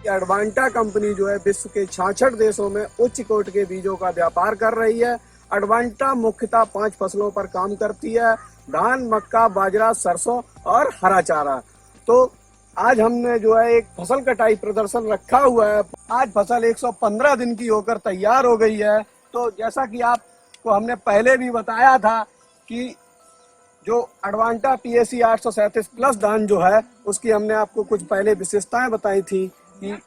Advanta company जो है विश्व के 66 देशों में उच्च कोटि के बीजों का व्यापार कर रही है। एडवांटा मुख्यतः 5 फसलों पर काम करती है: धान, मक्का, बाजरा, सरसों और हरा चारा। तो आज हमने जो है एक फसल कटाई प्रदर्शन रखा हुआ है। आज फसल 115 दिन की होकर तैयार हो गई है। तो जैसा कि आपको हमने पहले भी बताया था कि जो एडवांटा PAC 837 प्लस धान जो है उसकी हमने आपको कुछ पहले विशेषताएं बताई थी कि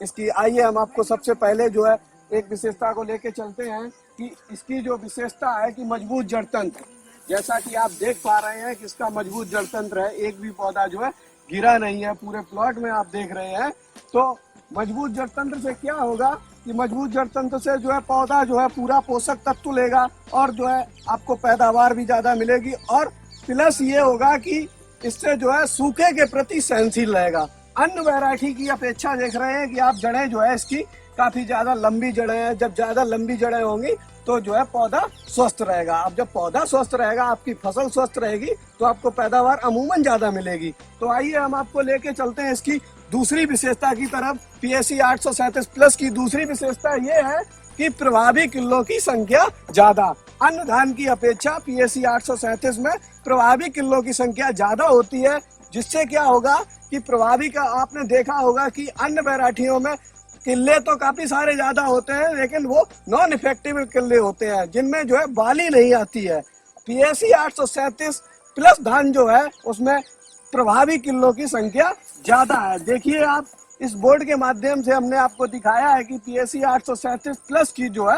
इसकी, आइए हम आपको सबसे पहले जो है एक विशेषता को लेके चलते हैं कि इसकी जो विशेषता है कि मजबूत जड़ तंत्र। जैसा कि आप देख पा रहे हैं कि इसका मजबूत जड़ तंत्र है, एक भी पौधा जो है गिरा नहीं है, पूरे प्लॉट में आप देख रहे हैं। तो मजबूत जड़ तंत्र से क्या होगा कि मजबूत जड़ तंत्र से जो है पौधा जो है पूरा पोषक तत्व लेगा और जो है आपको पैदावार भी ज्यादा मिलेगी, और प्लस ये होगा कि इससे जो है सूखे के प्रति सहनशील रहेगा। अन्य वैरायटी की अपेक्षा देख रहे हैं कि आप जड़ें जो है इसकी काफी ज्यादा लंबी जड़ें हैं। जब ज्यादा लंबी जड़ें होंगी तो जो है पौधा स्वस्थ रहेगा। अब जब पौधा स्वस्थ रहेगा, आपकी फसल स्वस्थ रहेगी, तो आपको पैदावार अमूमन ज्यादा मिलेगी। तो आइए हम आपको लेके चलते हैं इसकी दूसरी विशेषता की तरफ। PAC 837 प्लस की दूसरी विशेषता ये है कि प्रभावी किल्लों की संख्या ज्यादा। अन्य धान की अपेक्षा PAC 837 में प्रभावी किल्लों की संख्या ज्यादा होती है, जिससे क्या होगा कि प्रभावी का आपने देखा होगा कि अन्य वैरायटियों में किल्ले तो काफी सारे ज्यादा होते हैं, लेकिन वो नॉन इफेक्टिव किल्ले होते हैं जिनमें जो है बाली नहीं आती है। PAC 837 प्लस धान जो है उसमें प्रभावी किल्लों की संख्या ज्यादा है। देखिए आप इस बोर्ड के माध्यम से हमने आपको दिखाया है कि PAC 837 प्लस की जो है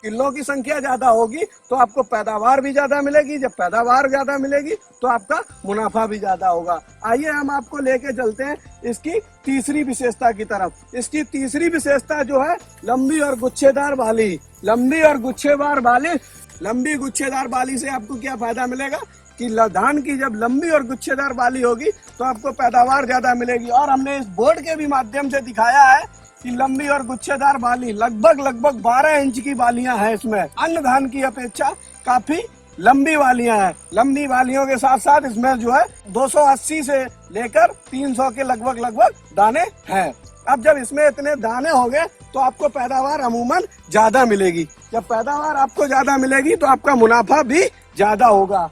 किल्लों की संख्या ज्यादा होगी तो आपको पैदावार भी ज्यादा मिलेगी। जब पैदावार ज्यादा मिलेगी तो आपका मुनाफा भी ज्यादा होगा। आइए हम आपको लेके चलते हैं इसकी तीसरी विशेषता की तरफ। इसकी तीसरी विशेषता जो है लंबी और गुच्छेदार बाली। लंबी और गुच्छेदार बाली, लंबी गुच्छेदार बाली से आपको क्या फायदा मिलेगा कि धान की जब लंबी और गुच्छेदार बाली होगी तो आपको पैदावार ज्यादा मिलेगी। और हमने इस बोर्ड के भी माध्यम से दिखाया है कि लंबी और गुच्छेदार बाली लगभग 12 इंच की बालियां हैं इसमें। अन्य धान की अपेक्षा काफी लंबी बालियां हैं। लंबी बालियों के साथ साथ इसमें जो है 280 से लेकर 300 के लगभग दाने हैं। अब जब इसमें इतने दाने होंगे तो आपको पैदावार अमूमन ज्यादा मिलेगी। जब पैदावार आपको ज्यादा मिलेगी तो आपका मुनाफा भी ज्यादा होगा।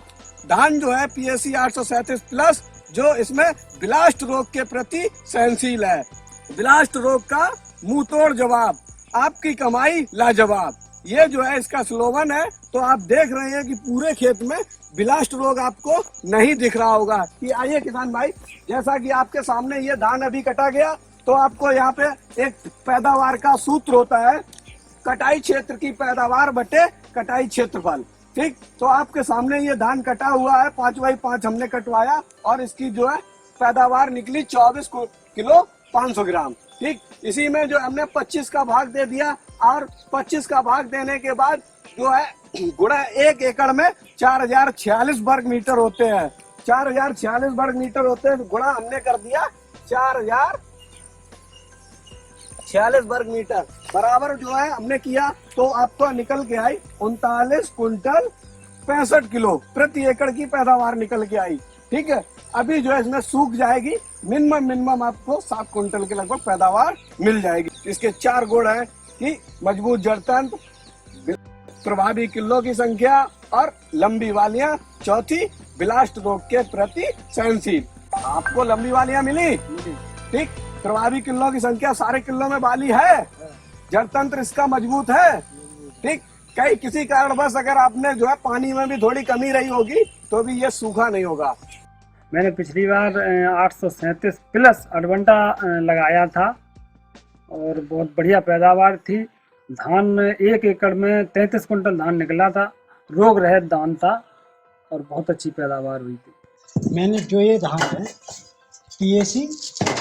धान जो है PAC 837 प्लस जो इसमें ब्लास्ट रोग के प्रति सहनशील है। ब्लास्ट रोग का मुंह तोड़ जवाब, आपकी कमाई लाजवाब, ये जो है इसका स्लोगन है। तो आप देख रहे हैं कि पूरे खेत में ब्लास्ट रोग आपको नहीं दिख रहा होगा। कि आइए किसान भाई, जैसा कि आपके सामने ये धान अभी कटा गया तो आपको यहाँ पे एक पैदावार का सूत्र होता है, कटाई क्षेत्र की पैदावार बटे कटाई क्षेत्रफल। ठीक, तो आपके सामने ये धान कटा हुआ है, 5x5 हमने कटवाया और इसकी जो है पैदावार निकली 24 किलो 500 ग्राम। ठीक, इसी में जो हमने 25 का भाग दे दिया और 25 का भाग देने के बाद जो है गुणा 1 एकड़ में 4046 वर्ग मीटर होते हैं। 4046 वर्ग मीटर होते हैं, गुणा हमने कर दिया 4046 वर्ग मीटर बराबर जो है हमने किया तो आपको निकल के आई 39 कुंटल 65 किलो प्रति एकड़ की पैदावार निकल के आई। ठीक है, अभी जो है इसमें सूख जाएगी, मिनिमम आपको 7 कुंटल के लगभग पैदावार मिल जाएगी। इसके 4 गुण हैं कि मजबूत जड़ तंत्र, प्रभावी किल्लों की संख्या और लंबी वालियां। चौथी, ब्लास्ट रोग के प्रति सहनशील। आपको लंबी वालियां मिली। ठीक, प्रभावी किल्लों की संख्या, सारे किल्लों में बाली है, जड़ तंत्र इसका मजबूत है। ठीक, कहीं किसी कारणवश अगर आपने जो है पानी में भी थोड़ी कमी रही होगी तो भी ये सूखा नहीं होगा। मैंने पिछली बार 837 प्लस एडवांटा लगाया था और बहुत बढ़िया पैदावार थी। धान 1 एकड़ में 33 कुंटल धान निकला था, रोग रहित धान था और बहुत अच्छी पैदावार हुई थी। मैंने जो ये धान है PAC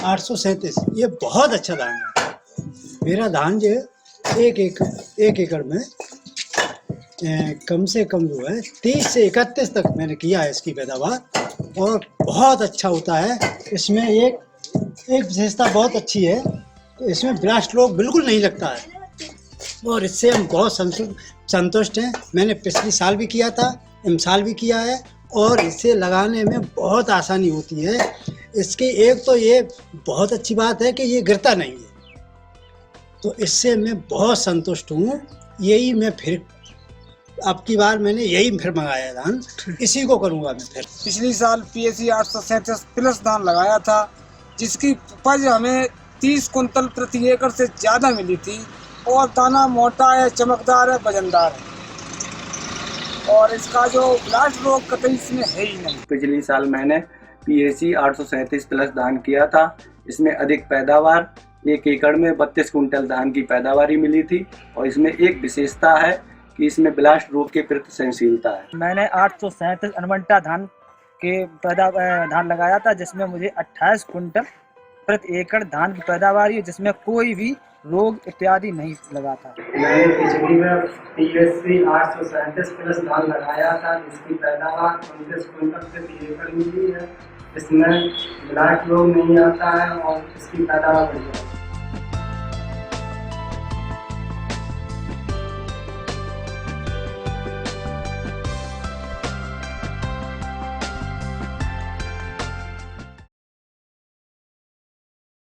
837, ये बहुत अच्छा धान है। मेरा धान जो है 1 एकड़ में कम से कम जो है 30 से 31 तक मैंने किया है इसकी पैदावार और बहुत अच्छा होता है। इसमें एक विशेषता बहुत अच्छी है, इसमें ब्लास्ट रोग बिल्कुल नहीं लगता है और इससे हम बहुत संतुष्ट हैं। मैंने पिछली साल भी किया था, इस साल भी किया है और इसे लगाने में बहुत आसानी होती है। इसकी एक तो ये बहुत अच्छी बात है कि ये गिरता नहीं है। तो इससे मैं बहुत संतुष्ट हूँ। यही मैं फिर अब की बार मैंने यही फिर मंगाया धान, इसी को करूँगा मैं फिर। पिछली साल PAC 837 प्लस धान लगाया था, जिसकी उपज हमें 30 कुंटल प्रति एकड़ से ज़्यादा मिली थी और दाना मोटा है, चमकदार है, वजनदार है और इसका जो ब्लास्ट रोग कतई इसमें है ही नहीं। पिछली साल मैंने PAC 837 प्लस धान किया था। इसमें अधिक पैदावार, 1 एकड़ में 32 कुंटल धान की पैदावारी मिली थी और इसमें एक विशेषता है कि इसमें ब्लास्ट रोग के प्रति सहनशीलता है। मैंने 837 अडवांटा धान लगाया था, जिसमें मुझे 28 कुंटल प्रति एकड़ धान की पैदावार हुई, जिसमें कोई भी रोग इत्यादि नहीं लगा था। मैंने पिछली बार PAC 837 प्लस धान लगाया था, जिसकी पैदावार 29 कुंटल प्रति एकड़ मिली है। इसमें ब्लास्ट रोग नहीं आता है और इसकी पैदावार बढ़िया है।